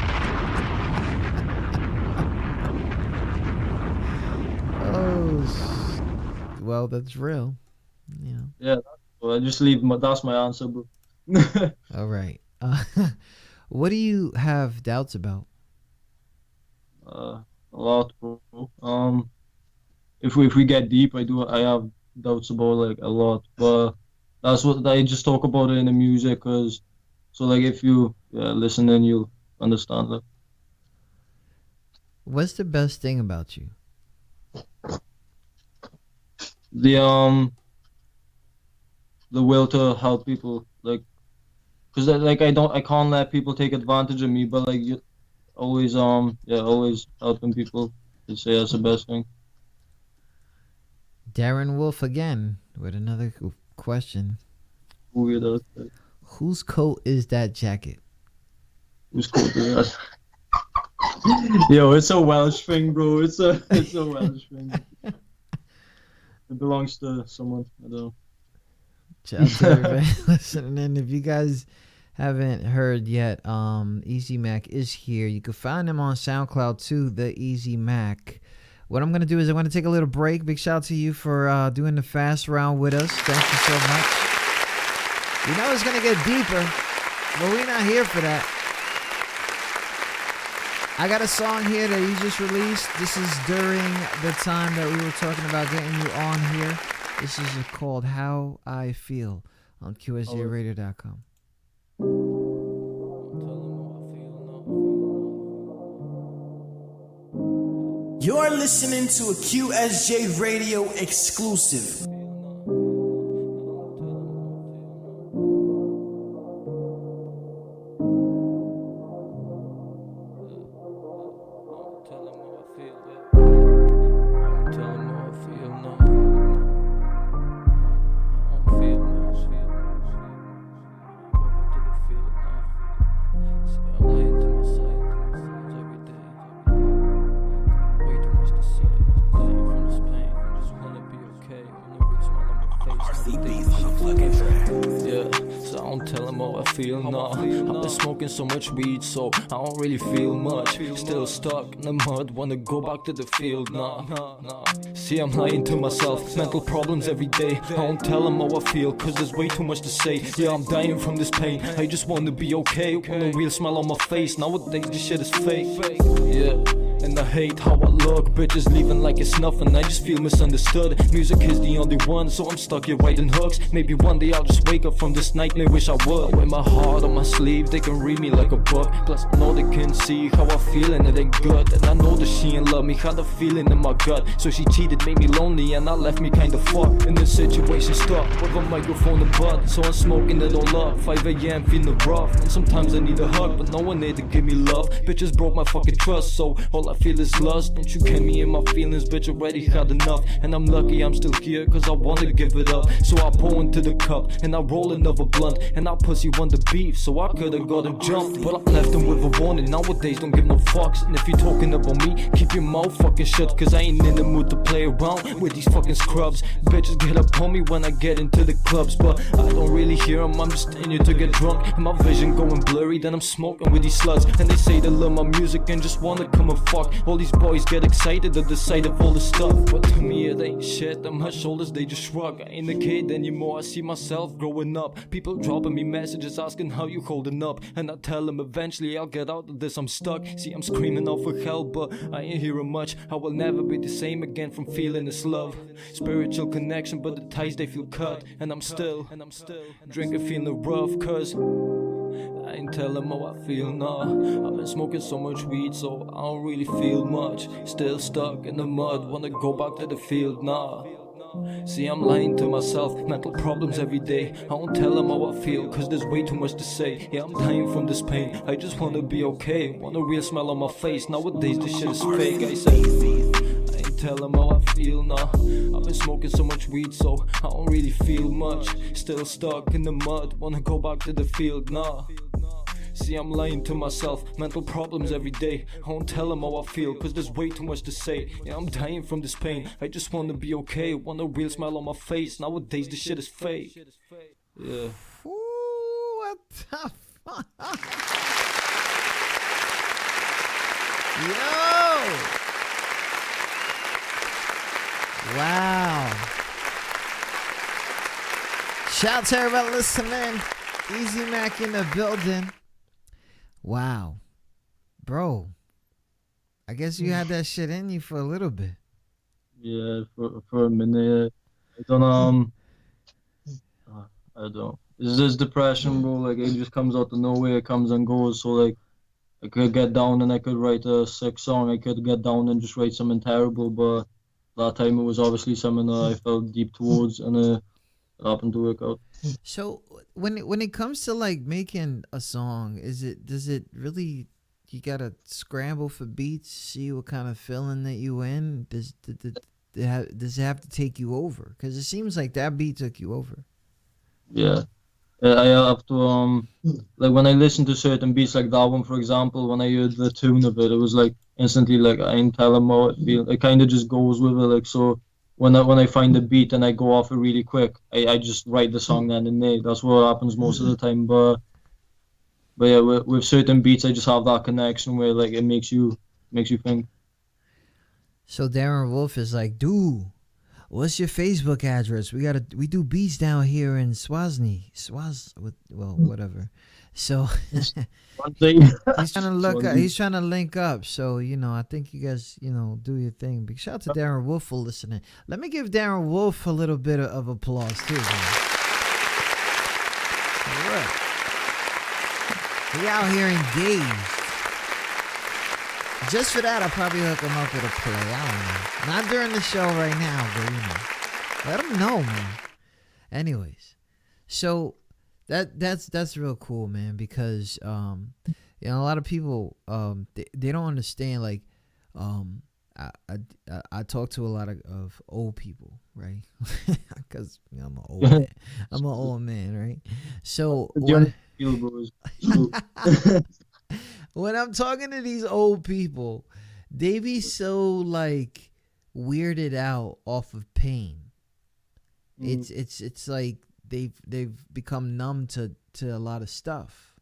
Well, that's real. Yeah. Yeah. Well, I just that's my answer, bro. All right. What do you have doubts about? A lot, bro. If we get deep, I have doubts about like a lot, but that's what I just talk about it in the music, cause so like if you listen, then you'll understand that. What's the best thing about you? The will to help people, like, cause like I can't let people take advantage of me, but like you always always helping people. I'd say that's the best thing. Darren Wolf again with another question. Weird. Whose coat is that jacket? Whose coat is that? Yo, it's a Welsh thing, bro. It's a Welsh thing. It belongs to someone. I don't know. Shout out to everybody listening in. If you guys haven't heard yet, Easy Mac is here. You can find him on SoundCloud too, the Easy Mac. What I'm going to do is I'm going to take a little break. Big shout out to you for doing the fast round with us. Thank you so much. You know it's going to get deeper, but we're not here for that. I got a song here that you just released. This is during the time that we were talking about getting you on here. This is called How I Feel on QSJRadio.com. You're listening to a QSJ Radio exclusive. I've been smoking so much weed, so I don't really feel much. Still stuck in the mud, wanna go back to the field, nah. See, I'm lying to myself, mental problems every day. I don't tell them how I feel, cause there's way too much to say. Yeah, I'm dying from this pain, I just wanna be okay. Want a real smile on my face, nowadays this shit is fake. Yeah. And I hate how I look, bitches leaving like it's nothing. I just feel misunderstood. Music is the only one, so I'm stuck here writing hooks. Maybe one day I'll just wake up from this nightmare, wish I would. I wear my heart on my sleeve, they can read me like a book. Plus I know they can see how I feel and it ain't good. And I know that she ain't love me, had a feeling in my gut. So she cheated, made me lonely, and I left me kinda fucked. In this situation stuck, with a microphone and bud. So I'm smoking it all up, 5 a.m. feeling rough. And sometimes I need a hug, but no one there to give me love. Bitches broke my fucking trust, so all I feel is lust. Don't you get me in my feelings, bitch, already had enough. And I'm lucky I'm still here, cause I wanna give it up. So I pour into the cup, and I roll another blunt. And I pussy won the beef, so I could've got him jumped. But I left him with a warning, nowadays don't give no fucks. And if you're talking about me, keep your mouth fucking shut, cause I ain't in the mood to play around with these fucking scrubs. Bitches get up on me when I get into the clubs, but I don't really hear them, I'm just in here to get drunk. And my vision going blurry, then I'm smoking with these sluts. And they say they love my music and just wanna come and fuck. All these boys get excited at the sight of all the stuff, but to me it ain't shit. On my shoulders they just shrug. I ain't a kid anymore, I see myself growing up. People dropping me messages asking how you holding up, and I tell them eventually I'll get out of this, I'm stuck. See, I'm screaming out for help, but I ain't hearing much. I will never be the same again from feeling this love. Spiritual connection, but the ties they feel cut. And I'm still drinking, feeling rough, cause I ain't tell them how I feel, nah. I've been smoking so much weed, so I don't really feel much. Still stuck in the mud, wanna go back to the field, nah. See, I'm lying to myself, mental problems every day. I don't tell them how I feel, cause there's way too much to say. Yeah, I'm dying from this pain, I just wanna be okay. Want a real smile on my face, nowadays this shit is fake, I say. I ain't tell them how I feel, nah. I've been smoking so much weed, so I don't really feel much. Still stuck in the mud, wanna go back to the field, nah. See, I'm lying to myself, mental problems every day. I don't tell them how I feel, cause there's way too much to say. Yeah, I'm dying from this pain, I just wanna be okay. Want a real smile on my face, nowadays this shit is fake. Yeah. Ooh, what the fuck? Yo! Wow. Shout out to everybody listening. Easy Mac in the building. Wow. Bro, I guess you had that shit in you for a little bit. Yeah, for a minute. I don't know. It's this depression, bro. Like, it just comes out of nowhere. It comes and goes. So, like, I could get down and I could write a sick song. I could get down and just write something terrible. But that time it was obviously something that I felt deep towards, and it happened to work out. So when it comes to like making a song, does it really, you gotta scramble for beats, see what kind of feeling that you in? Does it have to take you over? Because it seems like that beat took you over. Yeah. I have to like when I listen to certain beats, like that one for example, when I heard the tune of it, it was like instantly like I ain't telling how it feels. It kind of just goes with it. Like, so when I find the beat and I go off it really quick, I just write the song then and there. That's what happens most of the time. But yeah, with certain beats, I just have that connection where like it makes you think. So Darren Wolf is like, dude, what's your Facebook address? We do beats down here in Swazi, whatever. So he's trying to look up, he's trying to link up. So, I think you guys, do your thing. Big shout out to Darren Wolf for listening. Let me give Darren Wolf a little bit of applause too, man. For real. He out here engaged. Just for that, I'll probably hook him up with a play. I don't know. Not during the show right now, but let him know, man. Anyways, so that's real cool, man, because a lot of people they don't understand. Like I talk to a lot of old people, right? Because I'm an old man. I'm an old man, right? So when I'm talking to these old people, they be so like weirded out off of pain. It's like they've become numb to a lot of stuff.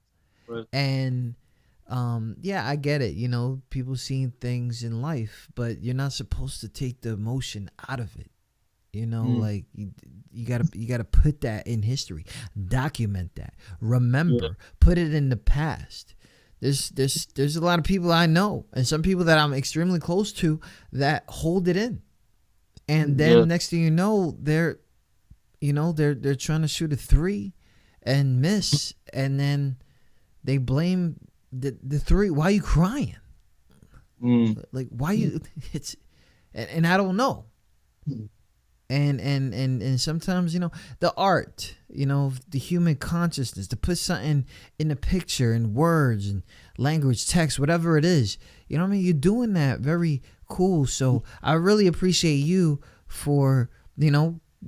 Right. And I get it, people seeing things in life, but you're not supposed to take the emotion out of it. Like you gotta put that in history, document that, remember, put it in the past. There's a lot of people I know, and some people that I'm extremely close to, that hold it in, and then next thing you know, they're trying to shoot a 3 and miss, and then they blame the 3. Why are you crying? Like, why you? It's and I don't know. And sometimes, the art, the human consciousness, to put something in a picture, in words and language, text, whatever it is, what I mean? You're doing that very cool. So I really appreciate you for,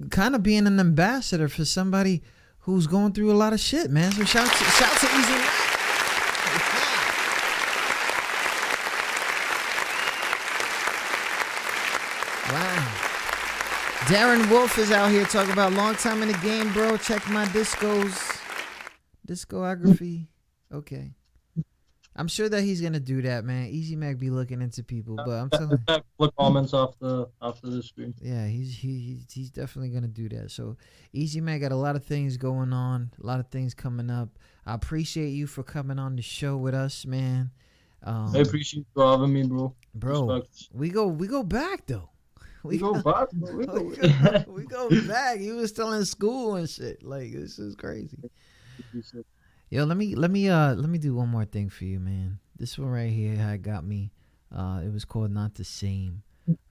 kind of being an ambassador for somebody who's going through a lot of shit, man. So shout to Easy Mac. Wow. Darren Wolf is out here talking about long time in the game, bro. Check my discography. Okay. I'm sure that he's gonna do that, man. Easy Mac be looking into people, but I'm telling you. Look comments after the stream. Yeah, he's definitely gonna do that. So Easy Mac got a lot of things going on, a lot of things coming up. I appreciate you for coming on the show with us, man. I appreciate you for having me, bro. Respect. we go back though. We go back, bro. We go back. You was still in school and shit. Like, this is crazy. Yo, let me do one more thing for you, man. This one right here had got me. It was called Not the Same.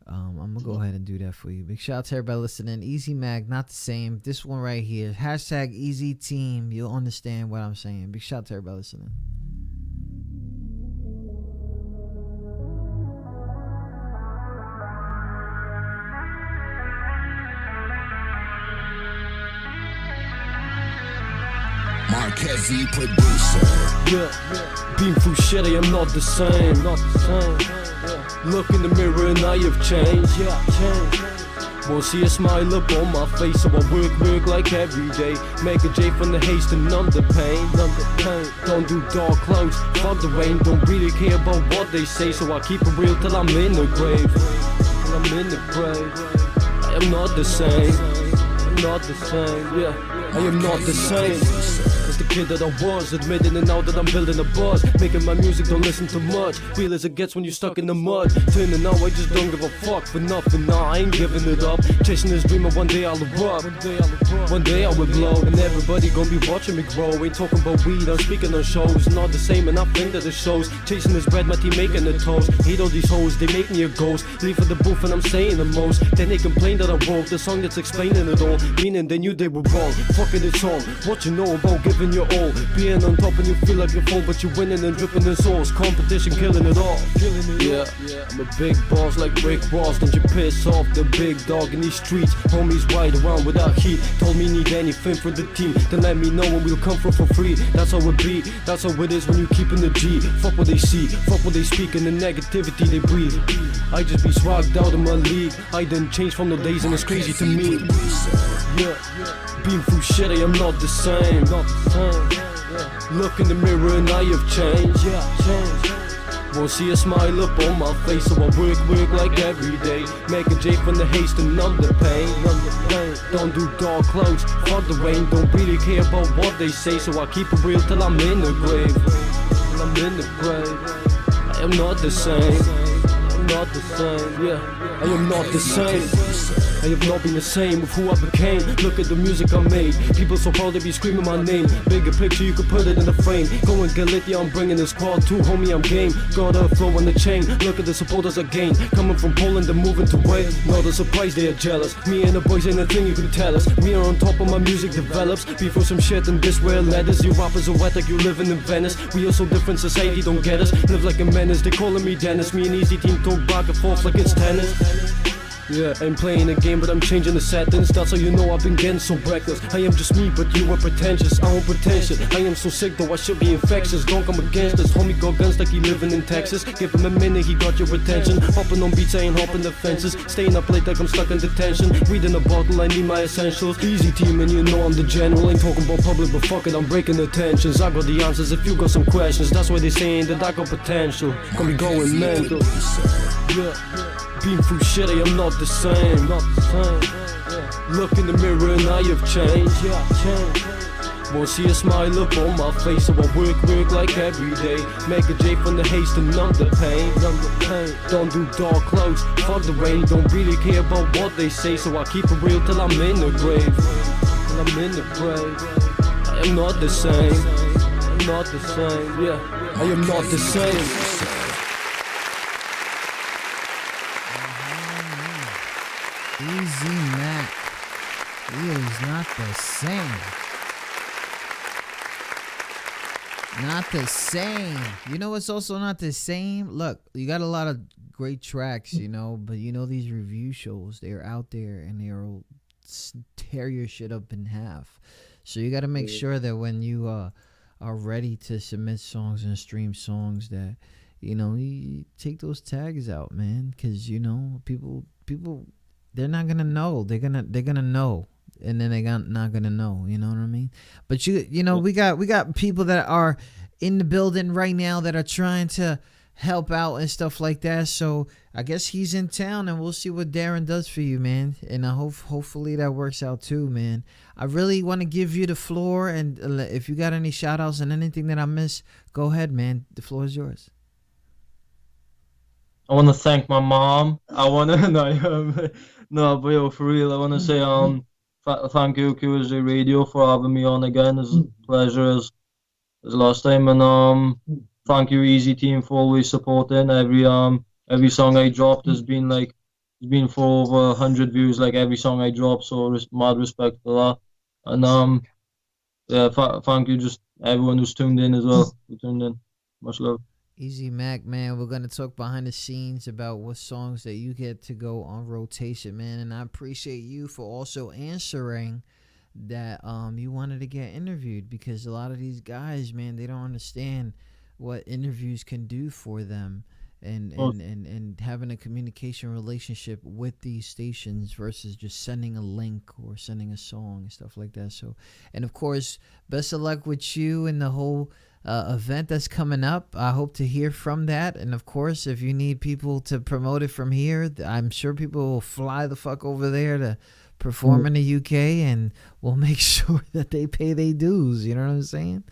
I'm gonna go ahead and do that for you. Big shout out to everybody listening. Easy Mac, Not the Same. This one right here. Hashtag Easy Team. You'll understand what I'm saying. Big shout out to everybody listening. Marquezzi producer. Been through shit, I am not the same. Look in the mirror and I have changed. Won't see a smile up on my face, so I work like every day. Make a J from the haste and numb the pain. Don't do dark clouds, fuck the rain. Don't really care about what they say, so I keep it real till I'm in the grave. I am not the same. I am not the same. As the kid that I was, admitting it now that I'm building a buzz. Making my music, don't listen too much. Feel as it gets when you're stuck in the mud. Turning out, I just don't give a fuck for nothing. Nah, I ain't giving it up. Chasing this dream of one day I'll erupt. One day I will blow, and everybody gonna be watching me grow. Ain't talking about weed, I'm speaking on shows. Not the same, and I think that it shows. Chasing this bread, my team making the toast. Hate all these hoes, they make me a ghost. Leave for the booth and I'm saying the most. Then they complain that I wrote the song that's explaining it all. Meaning they knew they were wrong. Fucking it's on. What you know about giving your all. Being on top and you feel like you're full, but you're winning and dripping in sauce. Competition killing it all. Yeah, I'm a big boss like Rick Ross. Don't you piss off the big dog in these streets. Homies ride around without heat. Told me need anything for the team, then let me know and we'll come for free. That's how it be, that's how it is when you keeping the G. Fuck what they see, fuck what they speak, and the negativity they breathe. I just be swagged out in my league. I didn't change from the days and it's crazy to me. Yeah, been through shit, I am not the same. Look in the mirror and I have changed. Won't see a smile up on my face, so I work like every day. Make a J from the haste and numb the pain. Don't do dark clouds, fuck the rain. Don't really care about what they say, so I keep it real till I'm in the grave. I am not the same. not the same, yeah, I am not the same. I have not been the same with who I became. Look at the music I made. People so proud they be screaming my name. Bigger picture, you could put it in the frame. Go and get lit, yeah, I'm bringing this squad too, homie, I'm game. Got a flow on the chain. Look at the supporters I gained. Coming from Poland and moving to Wales. Not a surprise, they are jealous. Me and the boys ain't a thing you can tell us. We are on top of my music develops. Before some shit and this where letters. You rappers are wet like you living in Venice. We are so different, society don't get us. Live like a menace, they calling me Dennis. Me and Easy Team talk back and forth like it's tennis. Yeah, I'm playing a game, but I'm changing the settings. That's how you know I've been getting so reckless. I am just me, but you are pretentious. I own pretension. I am so sick, though I should be infectious. Don't come against us. Homie got guns like he living in Texas. Give him a minute, he got your attention. Hopping on beats, I ain't hopping the fences. Staying up late like I'm stuck in detention. Reading a bottle, I need my essentials. Easy team, and you know I'm the general. Ain't talking about public, but fuck it, I'm breaking the tensions. I got the answers if you got some questions. That's why they saying that I got potential. Can be going mental. Yeah. Been through shit, I am not the same. Not the same. Look in the mirror and I have changed. Yeah, I've changed. Won't see a smile up on my face, so I work like every day. Make a J from the haze to numb the pain. Don't do dark clothes, fuck the rain. Don't really care about what they say, so I keep it real till I'm in the grave. Till I'm in the grave. I am not the same. I'm not the same. Yeah, I am not the same. Easy Mac. He is not the same. Not the same. You know what's also not the same? Look, you got a lot of great tracks, you know, but you know these review shows, they're out there and they'll tear your shit up in half. So you got to make sure that when you are ready to submit songs and stream songs that, you know, you take those tags out, man, because, you know, people they're not gonna know. They're gonna know, and then not gonna know. You know what I mean? But you know, we got people that are in the building right now that are trying to help out and stuff like that. So I guess he's in town, and we'll see what Darren does for you, man. And I hopefully that works out too, man. I really want to give you the floor, and if you got any shout outs and anything that I missed, go ahead, man. The floor is yours. I want to thank my mom. I want to no, but yo, for real, I want to say thank you QSJ Radio for having me on again. It's a pleasure as last time, and thank you Easy Team for always supporting. Every song I dropped has been for over 100 views, like every song I drop. So mad respect for that, and yeah, thank you just everyone who's tuned in as well. Who tuned in, much love. Easy Mac, man, we're going to talk behind the scenes about what songs that you get to go on rotation, man. And I appreciate you for also answering that you wanted to get interviewed, because a lot of these guys, man, they don't understand what interviews can do for them and having a communication relationship with these stations versus just sending a link or sending a song and stuff like that. So, and of course, best of luck with you and the whole event that's coming up. I hope to hear from that. And of course, if you need people to promote it from here, I'm sure people will fly the fuck over there to perform in the UK, and we'll make sure that they pay their dues. You know what I'm saying?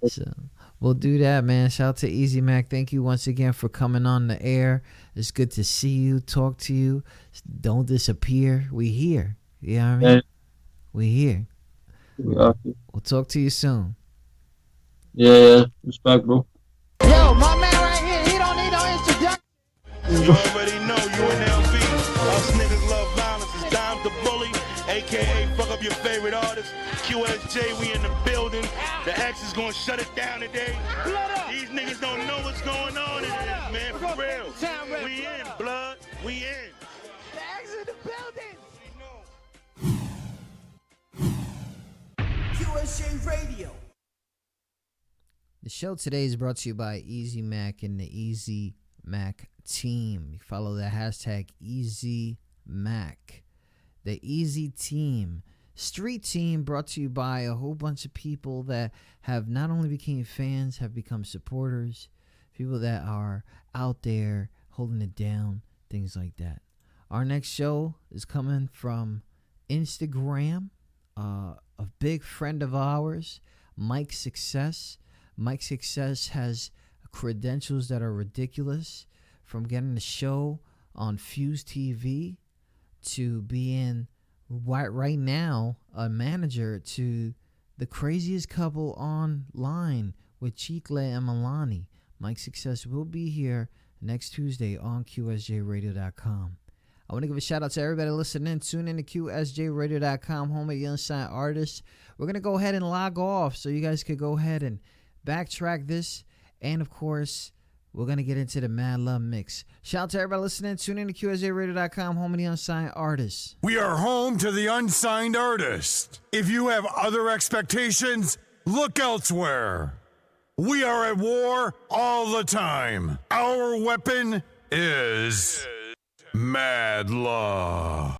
So we'll do that, man. Shout out to Easy Mac. Thank you once again for coming on the air. It's good to see you, talk to you. Don't disappear. We here. You know what I mean? We here. We'll talk to you soon. Yeah, respect, bro. Yo, my man right here, he don't need no introduction. You already know you in LV. Us niggas love violence. It's Dime the Bully, aka fuck up your favorite artist. QSJ, we in the building. The X is gonna shut it down today. These niggas don't know what's going on in here, man. For real. We in, blood. We in. The X in the building. QSJ Radio. The show today is brought to you by Easy Mac and the Easy Mac team. You follow the hashtag Easy Mac. The Easy Team. Street Team brought to you by a whole bunch of people that have not only became fans, have become supporters, people that are out there holding it down, things like that. Our next show is coming from Instagram. A big friend of ours, Mike Success. Mike Success has credentials that are ridiculous. from getting a show on Fuse TV to being right now a manager to the craziest couple online with Chicle and Milani. Mike Success will be here next Tuesday on QSJRadio.com. I want to give a shout out to everybody listening in. Tune in to QSJRadio.com, home of the unsigned artists. We're going to go ahead and log off so you guys could go ahead and backtrack this. And of course, we're going to get into the Mad Love Mix. Shout out to everybody listening. Tune in to QSJRadio.com, home of the unsigned artists. We are home to the unsigned artist. If you have other expectations, look elsewhere. We are at war all the time. Our weapon is Mad Love.